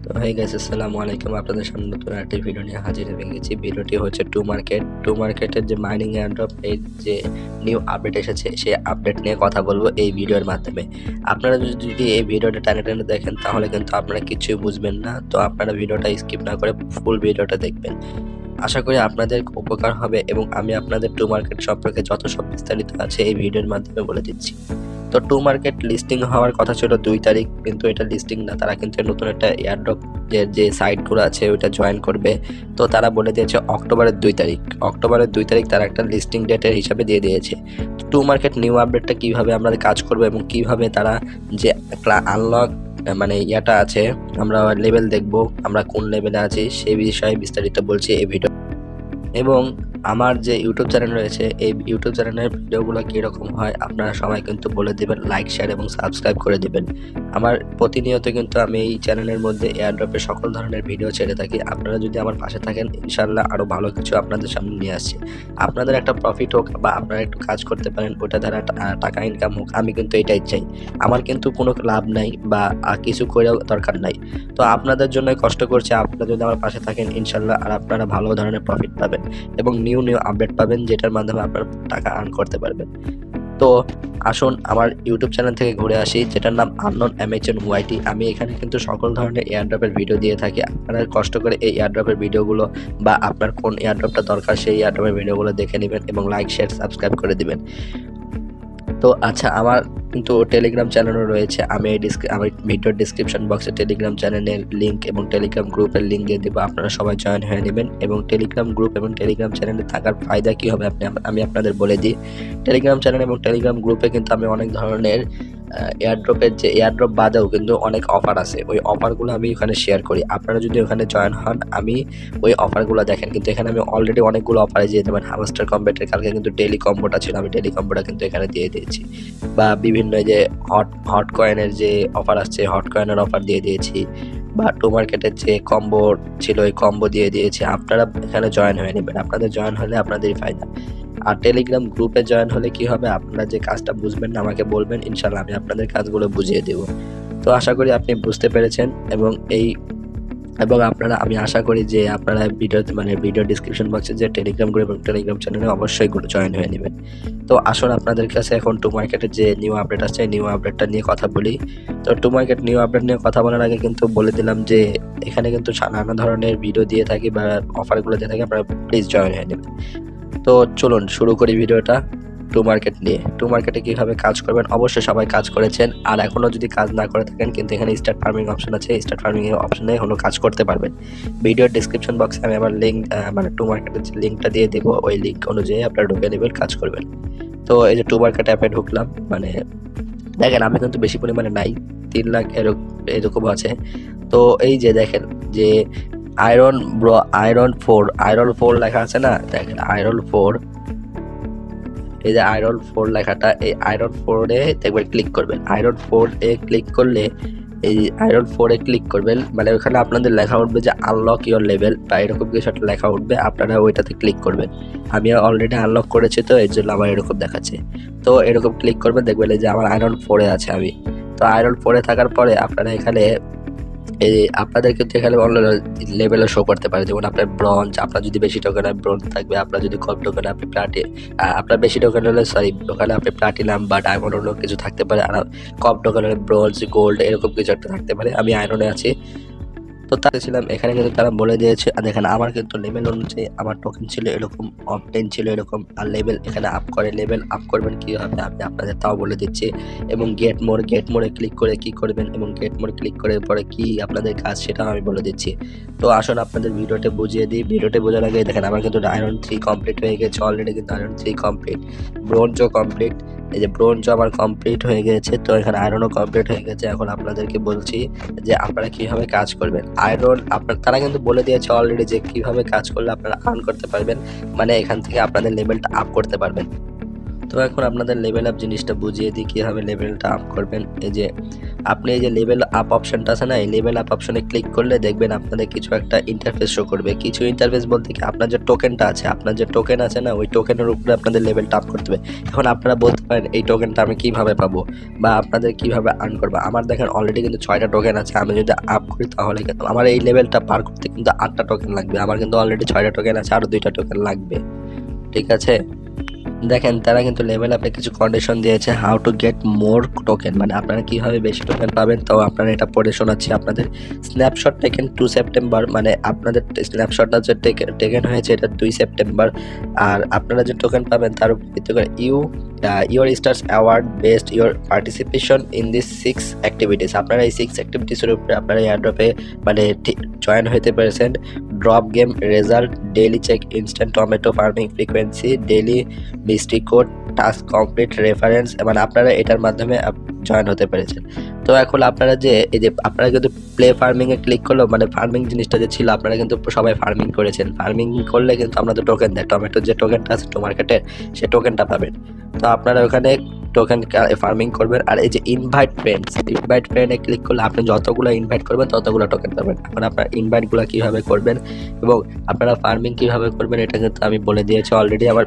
তো হয়ে গেছে, আসসালামু আলাইকুম। আপনাদের সামনে নতুন একটা ভিডিও নিয়ে হাজির হয়ে গেছি। ভিডিওটি হচ্ছে টু মার্কেট। টু মার্কেটের যে মাইনিং এয়ারড্রপ এর যে নিউ আপডেট এসেছে, সেই আপডেট নিয়ে কথা বলবো এই ভিডিওর মাধ্যমে। আপনারা যদি এই ভিডিওটা টেনে টেনে দেখেন তাহলে কিন্তু আপনারা কিছুই বুঝবেন না। তো আপনারা ভিডিওটা স্কিপ না করে ফুল ভিডিওটা দেখবেন। আশা করি আপনাদের উপকার হবে এবং আমি আপনাদের টু মার্কেট সম্পর্কে যত সব বিস্তারিত আছে এই ভিডিওর মাধ্যমে বলে দিচ্ছি। তো টু মার্কেট লিস্টিং হওয়ার কথা ছিল ২ তারিখ, কিন্তু এটা লিস্টিং না। তারা কিন্তু নতুন একটা এয়ারড্রপ যে সাইটগুলো আছে ওইটা জয়েন করবে। তো তারা বলে দিয়েছে অক্টোবরের ২ তারিখ। অক্টোবরের ২ তারিখ তারা একটা লিস্টিং ডেটের হিসাবে দিয়ে দিয়েছে। টু মার্কেট নিউ আপডেটটা কীভাবে আমরা কাজ করবো এবং কীভাবে তারা যে আনলক মানে ইয়াটা আছে, আমরা লেভেল দেখব, আমরা কোন লেভেলে আছি সেই বিষয়ে বিস্তারিত বলছি এই ভিডিও। এবং আমার যে ইউটিউব চ্যানেল রয়েছে, এই ইউটিউব চ্যানেলের ভিডিওগুলো কীরকম হয় আপনারা সবাই কিন্তু বলে দেবেন, লাইক শেয়ার এবং সাবস্ক্রাইব করে দেবেন। আমার প্রতিনিয়ত কিন্তু আমি এই চ্যানেলের মধ্যে এয়ারড্রপের সকল ধরনের ভিডিও ছেড়ে থাকি। আপনারা যদি আমার পাশে থাকেন ইনশাল্লাহ আরও ভালো কিছু আপনাদের সামনে নিয়ে আসছি। আপনাদের একটা প্রফিট হোক বা আপনারা একটু কাজ করতে পারেন, ওটা দ্বারা টাকা ইনকাম হোক, আমি কিন্তু এটাই চাই। আমার কিন্তু কোনো লাভ নাই বা কিছু করেও দরকার নাই। তো আপনাদের জন্য কষ্ট করছি, আপনারা যদি আমার পাশে থাকেন ইনশাল্লাহ আর আপনারা ভালো ধরনের প্রফিট পাবেন এবং নিউ আপডেট পাবেন, যেটার মাধ্যমে আপনারা টাকা আর্ন করতে পারবেন। তো আসুন আমার ইউটিউব চ্যানেল থেকে ঘুরে আসি, যেটার নাম আননোন এমএচএন ওয়াইটি। আমি এখানে কিন্তু সকল ধরনের এয়ারড্রপের ভিডিও দিয়ে থাকি। আপনারা কষ্ট করে এই এয়ারড্রপের ভিডিওগুলো বা আপনার কোন এয়ারড্রপটা দরকার সেই এয়ারড্রপের ভিডিওগুলো দেখে নেবেন এবং লাইক শেয়ার সাবস্ক্রাইব করে দিবেন। তো আচ্ছা, আমার কিন্তু টেলিগ্রাম চ্যানেলও রয়েছে। আমি আমার ভিডিওর ডিসক্রিপশন বক্সে টেলিগ্রাম চ্যানেলের লিঙ্ক এবং টেলিগ্রাম গ্রুপের লিঙ্ক দিয়ে দেবো। আপনারা সবাই জয়েন হয়ে নেবেন এবং টেলিগ্রাম গ্রুপ এবং টেলিগ্রাম চ্যানেলে থাকার ফায়দা কী হবে আমি আপনাদের বলে দিই। টেলিগ্রাম চ্যানেল এবং টেলিগ্রাম গ্রুপে কিন্তু আমি অনেক ধরনের এয়ারড্রপের যে এয়ারড্রপ বাদেও কিন্তু অনেক অফার আছে, ওই অফারগুলো আমি ওখানে শেয়ার করি। আপনারা যদি ওখানে জয়েন হন, আমি ওই অফারগুলো দেখেন। কিন্তু এখানে আমি অলরেডি অনেকগুলো অফারে দিয়ে দেবেন। হামস্টার কম্বেটের কালকে কিন্তু ডেইলি কম্বোটা ছিল, আমি ডেইলি কম্বোটা কিন্তু এখানে দিয়ে দিয়েছি। বা বিভিন্ন যে হট কয়েনের যে অফার আসছে, হট কয়েনের অফার দিয়ে দিয়েছি। বা টু মার্কেটের যে কম্বো ছিল ওই কম্বো দিয়ে দিয়েছি। আপনারা এখানে জয়েন হয়ে নেবেন, আপনাদের জয়েন হলে আপনাদেরই ফায়দা। আর টেলিগ্রাম গ্রুপে জয়েন হলে কি হবে, আপনারা যে কাজটা বুঝবেন না আমাকে বলবেন, ইনশাল্লাহ আমি আপনাদের কাজগুলো বুঝিয়ে দেব। তো আশা করি আপনি বুঝতে পেরেছেন এবং আপনারা, আমি আশা করি যে আপনারা ভিডিও ডিসক্রিপশন বক্সে যে টেলিগ্রাম গ্রুপ এবং টেলিগ্রাম চ্যানেলে অবশ্যই জয়েন হয়ে নেবেন। তো আসুন আপনাদের কাছে এখন টু মার্কেটের যে নিউ আপডেট আছে নিউ আপডেটটা নিয়ে কথা বলি। তো টু মার্কেট নিউ আপডেট নিয়ে কথা বলার আগে কিন্তু বলে দিলাম যে এখানে কিন্তু নানা ধরনের ভিডিও দিয়ে থাকি বা অফারগুলো দিয়ে থাকি, আপনারা প্লিজ জয়েন হয়ে নেবেন। তো চলুন শুরু করি ভিডিওটা টু মার্কেট নিয়ে। টু মার্কেটে কীভাবে কাজ করবেন, অবশ্যই সবাই কাজ করেছেন, আর এখনও যদি কাজ না করে থাকেন কিন্তু এখানে স্টার্ট ফার্মিং অপশন আছে, স্টার্ট ফার্মিং এর অপশনে হলো কাজ করতে পারবেন। ভিডিওর ডিসক্রিপশন বক্সে আমি আমার লিঙ্ক টু মার্কেটের যে লিঙ্কটা দিয়ে দেবো, ওই লিঙ্ক অনুযায়ী আপনারা ঢুকে নেবেন, কাজ করবেন। তো এই যে টু মার্কেট অ্যাপে ঢুকলাম, দেখেন আমি কিন্তু বেশি পরিমাণে নাই, 3 লাখ এরকম আছে। তো এই যে দেখেন যে আয়রন ফোর লেখা আছে না, দেখেন আয়রন ফোর, এই যে আয়রন ফোর লেখাটা, এই আয়রন ফোরে একবার ক্লিক করবেন। আয়রন ফোর এ ক্লিক করলে, এই আয়রন ফোরে ক্লিক করবেন, মানে ওখানে আপনাদের লেখা উঠবে যে আনলক ইওর লেভেল বা এরকম কিছু একটা লেখা উঠবে, আপনারা ওইটাতে ক্লিক করবেন। আমি অলরেডি আনলক করেছি তো এর জন্য আমার এরকম দেখাচ্ছে। তো এরকম ক্লিক করবেন, দেখবেন যে আমার আয়রন ফোরে আছে আমি। তো আয়রন ফোরে থাকার পরে আপনারা এখানে আপনাদের কিন্তু এখানে অন্য লেভেলে শো করতে পারে, যেমন আপনার ব্রঞ্জ, আপনার যদি বেশি টোকেন হয় ব্রঞ্জ থাকবে, আপনার যদি কম টোকেন আপনি আপনার বেশি টোকেন হলে ওখানে আপনি প্লাটিনাম বা ডায়মন্ড অন্য কিছু থাকতে পারে, আর কম টোকেন হলে ব্রঞ্জ, গোল্ড এরকম কিছু একটা থাকতে পারে। আমি আয়রনে আছি, তো তাতে ছিলাম। এখানে কিন্তু তারা বলে দিয়েছে, আর দেখেন আমার কিন্তু লেভেল অনুযায়ী আমার টোকেন ছিল এরকম, অবটেন ছিল এরকম, আর লেভেল এখানে আপ করে। লেভেল আপ করবেন কীভাবে আমি আপনাদের তাও বলে দিচ্ছি। এবং গেট মোড়ে ক্লিক করে কি করবেন এবং গেট মোড় ক্লিক করে পরে কি আপনাদের কাজ সেটাও আমি বলে দিচ্ছি। তো আসুন আপনাদের ভিডিওতে বুঝিয়ে দিই। ভিডিওতে বোঝার আগে দেখেন আমার কিন্তু আয়রন 3 কমপ্লিট হয়ে গেছে অলরেডি, কিন্তু আয়রন 3 কমপ্লিট, ব্রোঞ্জও কমপ্লিট। এই যে ব্রোঞ্জও আমার কমপ্লিট হয়ে গেছে, তো এখানে আয়রনও কমপ্লিট হয়ে গেছে। এখন আপনাদেরকে বলছি যে আপনারা কীভাবে কাজ করবেন। আয়রন তারা কিন্তু বলে দিয়েছে অলরেডি যে কীভাবে কাজ করলে আপনারা আর্ন করতে পারবেন, মানে এখান থেকে আপনাদের লেভেলটা আপ করতে পারবেন। তো এখন আপনাদের লেভেল আপ জিনিসটা বুঝিয়ে দিই কীভাবে লেভেলটা আপ করবেন। এই যে আপনি এই যে লেভেল আপ অপশনটা আছে না, এই লেভেল আপ অপশনে ক্লিক করলে দেখবেন আপনাদের কিছু একটা ইন্টারফেস শো করবে। কিছু ইন্টারফেস বলতে কি, আপনার যে টোকেনটা আছে, আপনার যে টোকেন আছে না, ওই টোকেনের উপরে আপনাদের লেভেলটা আপ করতে হবে। এখন আপনারা বলতে পারেন এই টোকেনটা আমি কীভাবে পাবো বা আপনাদের কীভাবে আর্ন করবো। আমার দেখেন অলরেডি কিন্তু 6টা টোকেন আছে। আমি যদি আপ করি তাহলে কিন্তু আমার এই লেভেলটা পার করতে কিন্তু 8টা টোকেন লাগবে। আমার কিন্তু অলরেডি 6টা টোকেন আছে, আরও 2টা টোকেন লাগবে। ঠিক আছে, দেখেন তারা কিন্তু লেভেল আপে কিছু কন্ডিশন দিয়েছে, how to get more token, মানে আপনারা কীভাবে বেশি টোকেন পাবেন। তো আপনারা এটা পড়ে শোনাচ্ছি আপনাদের। স্ন্যাপশট টেকেন 2 সেপ্টেম্বর, মানে আপনাদের স্ন্যাপশটটা যে টেকেন হয়েছে এটা 2 সেপ্টেম্বর। আর আপনারা যে টোকেন পাবেন তার উপর ভিত্তি করে your stars award based your participation in this 6 activities. আপনারা এই 6 অ্যাক্টিভিটিসের উপরে আপনারা এয়ারড্রপে মানে জয়েন হতে পেরেছেন। Drop game result, daily check instant tomato farming frequency, daily mystery code, task complete reference, মানে আপনারা এটার মাধ্যমে জয়েন হতে পেরেছেন। তো এখন আপনারা যে এই যে আপনারা কিন্তু প্লে ফার্মিংয়ে ক্লিক করলেও মানে ফার্মিং জিনিসটা যে ছিল, আপনারা কিন্তু সবাই ফার্মিং করেছেন। ফার্মিং করলে কিন্তু আপনাদের টোকেন দেয়, টমেটোর যে টোকেনটা আছে মার্কেটের, সে টোকেনটা পাবেন। তো আপনারা ওখানে টোকেন ফার্মিং করবেন। আর এই যে ইনভাইট ফ্রেন্ডে ক্লিক করলে আপনি যতগুলো ইনভাইট করবেন ততগুলো টোকেন পাবেন। এখন আপনার ইনভাইটগুলো কীভাবে করবেন এবং আপনারা ফার্মিং কীভাবে করবেন এটা কিন্তু আমি বলে দিয়েছি অলরেডি। আমার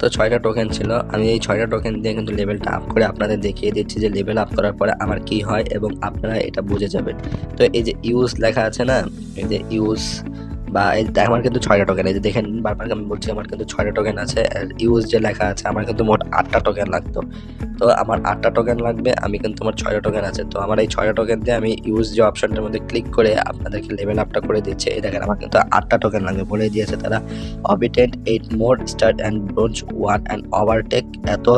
তো 6টা টোকেন ছিল। আমি এই 6টা টোকেন দিয়ে কিন্তু লেভেলটা আপ করে আপনাদের দেখিয়ে দিচ্ছি যে লেভেল আপ করার পরে আমার কি হয় এবং আপনারা এটা বুঝে যাবেন। তো এই যে ইউজ লেখা আছে না, এই যে ইউজ বা আমার কিন্তু 6টা টোকেন, এই যে দেখেন বারবার আমি বলছি আমার কিন্তু 6টা টোকেন আছে। আর ইউজ যে লেখা আছে আমার কিন্তু মোট 8টা টোকেন লাগতো। তো আমার 8টা টোকেন লাগবে, আমি কিন্তু আমার 6টা টোকেন আছে। তো আমার এই 6টা টোকেন দিয়ে আমি ইউজ যে অপশনটার মধ্যে ক্লিক করে আপনাদেরকে লেভেল আপটা করে দিচ্ছে। এই দেখেন আমার কিন্তু 8টা টোকেন লাগবে বলে দিয়েছে তারা। Obtained 8 more start and bronze 1 and overtake এত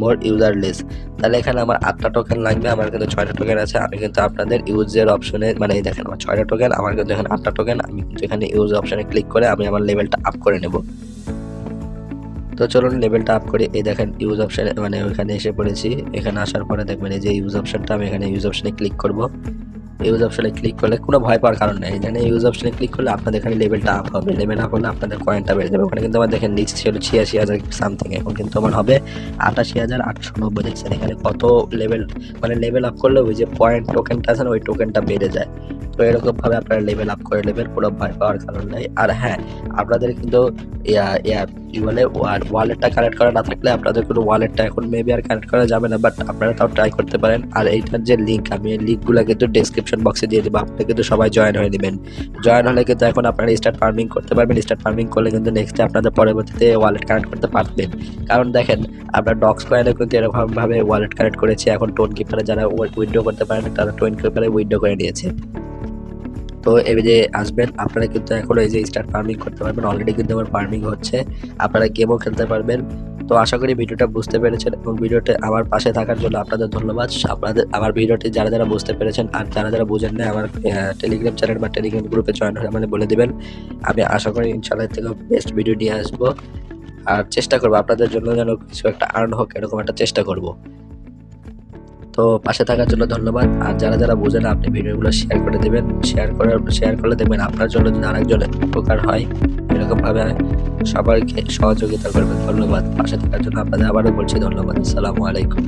মোর ইউজার লিস। তাহলে এখানে আমার 8টা টোকেন লাগবে, আমার কিন্তু 6টা টোকেন আছে। আমি কিন্তু আপনাদের ইউজের অপশনে মানে এই দেখেন আমার 6টা টোকেন, আমার কিন্তু এখানে 8টা টোকেন। আমি কিন্তু এখানে ইউজ অপশনে ক্লিক করে আমি আমার লেভেলটা আপ করে নেব। তো চলুন লেভেলটা আপ করি। এই দেখেন ইউজ অপশনে মানে ওইখানে এসে পড়েছি। এখানে আসার পরে দেখবেন এই যে ইউজ অপশনটা, আমি এখানে ইউজ অপশনে ক্লিক করব। ইউজ অপশনে ক্লিক করলে কোনো ভয় পাওয়ার কারণ নেই। এখানে ইউজ অপশনে ক্লিক করলে আপনাদের এখানে লেভেলটা আপ হবে। লেভেল আপ হলে আপনাদের কয়েনটা বেড়ে যাবে। ওখানে কিন্তু আমার দেখেন নিচে ছিল 86,000 সামথিং, এখন কিন্তু আমার হবে 88,890। দেখছেন এখানে কত লেভেল, মানে লেভেল আপ করলে ওই যে পয়েন্ট টোকেনটা আছে না, ওই টোকেনটা বেড়ে যায়। তো এরকমভাবে আপনারা লেভেল আপ করে নেবেন, কোনো ভয় পাওয়ার কারণ নেই। আর হ্যাঁ, আপনাদের কিন্তু কি বলে ওয়ালেটটা কানেক্ট করা না থাকলে আপনাদের কোনো ওয়ালেটটা এখন মেবি আর কানেক্ট করা যাবে না, বাট আপনারা তাও ট্রাই করতে পারেন। আর এইটার যে লিঙ্ক, আমি এই লিঙ্কগুলো কিন্তু ডেসক্রিপশন বক্সে দিয়ে দেবো, আপনি কিন্তু সবাই জয়েন হয়ে নেবেন। জয়েন হলে কিন্তু এখন আপনারা স্টার্ট ফার্মিং করতে পারবেন। স্টার্ট ফার্মিং করলে কিন্তু নেক্সটে আপনাদের পরবর্তীতে ওয়ালেট কানেক্ট করতে পারবেন। কারণ দেখেন আমরা ডক্স কয়েনে কিন্তু এরকমভাবে ওয়ালেট কানেক্ট করেছি। এখন টোন কিপারে যারা উইথড্র করতে পারেন তারা টোন কিপারে উইথড্র করে নিয়েছে। তো এই যে আসবেন আপনারা কিন্তু এখন এই যে স্টার্ট ফার্মিং করতে পারবেন। অলরেডি কিন্তু আমার ফার্মিং হচ্ছে, আপনারা গেমও খেলতে পারবেন। তো আশা করি ভিডিওটা বুঝতে পেরেছেন এবং ভিডিওতে আমার পাশে থাকার জন্য আপনাদের ধন্যবাদ। আমার ভিডিওটি যারা বুঝতে পেরেছেন আর যারা বুঝেন না, আমার টেলিগ্রাম চ্যানেল বা টেলিগ্রাম গ্রুপে জয়েন হয়ে আমাদের বলে দেবেন। আমি আশা করি ইনশাআল্লাহ থেকে বেস্ট ভিডিও নিয়ে আসবো আর চেষ্টা করবো আপনাদের জন্য যেন কিছু একটা আর্ন হোক, এরকম একটা চেষ্টা করব। তো পাশে থাকার জন্য ধন্যবাদ। আর যারা বোঝেন আপনি ভিডিওগুলো শেয়ার করে দেবেন। শেয়ার করলে দেখবেন আপনার জন্য যদি আরেকজনের উপকার হয়, এরকমভাবে সবাইকে সহযোগিতা করবেন। ধন্যবাদ পাশে থাকার জন্য। আপনাদের আবারও বলছি ধন্যবাদ। আসসালামু আলাইকুম।